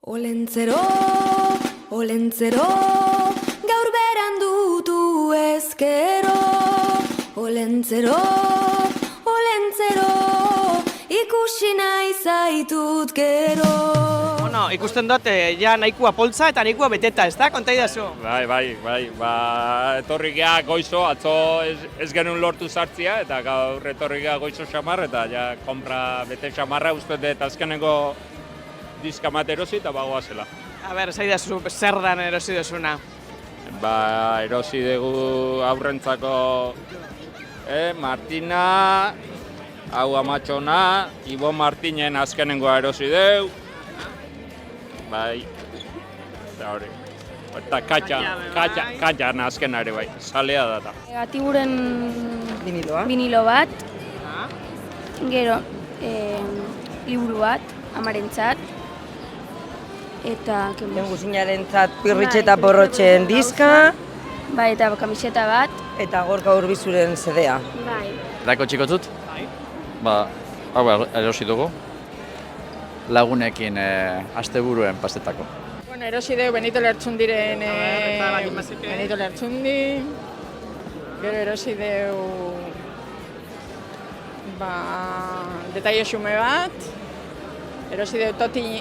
Olentzero, olentzero, gaur beran dutu ezkero. Olentzero, olentzero, ikusi nahi zaitut gero. Bueno, ikusten dut, ja nahikoa poltza eta nahikoa beteta, ez da? Konta idazu. Bai, etorri gea goizo, atzo ez genuen lortu sartzia, eta gaur etorri gea goizo xamar, eta ja konpra bete xamarra uste dut azkeneko diskamat erosi eta bagoazela. A ber, zaidazu, zer dan erosi duzuna? Erosi dugu aurrentzako Martina, hau Amatxona, Ibo Martinen azkenengoa erosi dugu. Bai, eta hori. Eta katxan azkena ere bai, salea data. Gatiburen vinilo bat, gero liburu bat, amarentzat, eta... Lenguzinaren pirritxe eta porrotxen diska. Bai, eta kamiseta bat. Eta Gorka Urbizuren CD-a. Bai. Dako txikotzut? Hau erosi dugu. Lagunekin asteburuen pastetako. Bueno, erosi dugu Benito Lertxundiren Benito Lertxundi. Gero erosi dugu detaile xume bat. Erosi dugu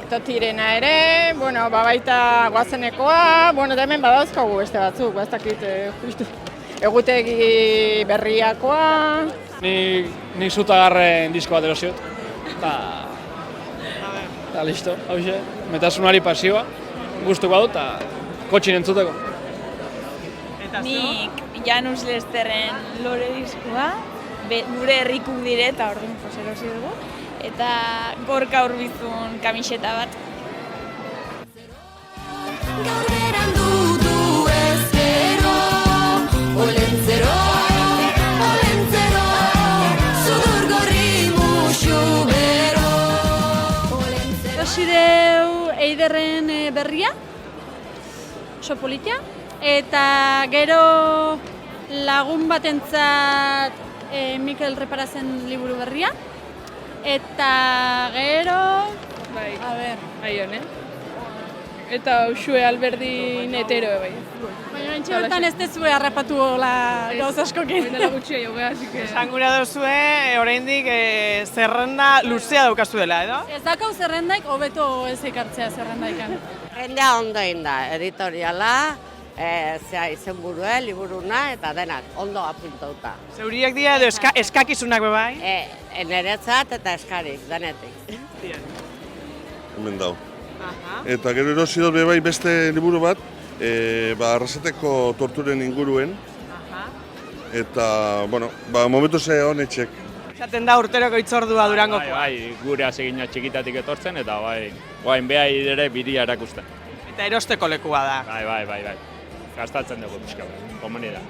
Totirena ere, bueno, baita Goazenekoa, bueno, eta hemen badauzkagu beste batzuk, ez dakit justu egutegi berriakoa. Nik Zutagarren disko bat erosiot, eta listo, hauxe, metasunari pasioa, gustuko dut, eta kotxin entzuteko. Nik Janus Lesterren Lore diskoa, gure herrikuk dire eta orduan erosi dugu. Eta Gorka Urbizun kamiseta bat. Gaur beran dutu ezkero. Olentzero, olentzero, zudur gorri musu bero. Erosi deu Eiderren berria, oso politia, eta gero lagun batentzat Mikel Reparazen liburu berria. Eta gero... Aion, Eta Uxue Alberdin etero, bai. Baina entxe bertan ez dezue harrapatu gauz askokin. Baina gutxia jogea, así que... Esangura duzue, oraindik zerrenda luzea daukazuela, edo? Ez dakau zerrendaik, hobeto ez ekartzea zerrendaikan. Zerrenda ondo da, editoriala, izenburue, liburuna eta denak, ondo apuntauta. Zeuriak dira edo eskakizunak bebai? Neretzat eta eskarik, denetik. Hemen dau. Eta gero erosi dut bebai beste liburu bat, Arrasateko torturen inguruen. Eta, bueno, momentu ze honetxek. Zaten da urteroko itzordua Durangokoa. Bai, gure azegina txikitatik etortzen, eta guain behai ere bidia erakusten. Eta erosteko lekua da. Bai. Gastatzen dugu pixka, komunidad.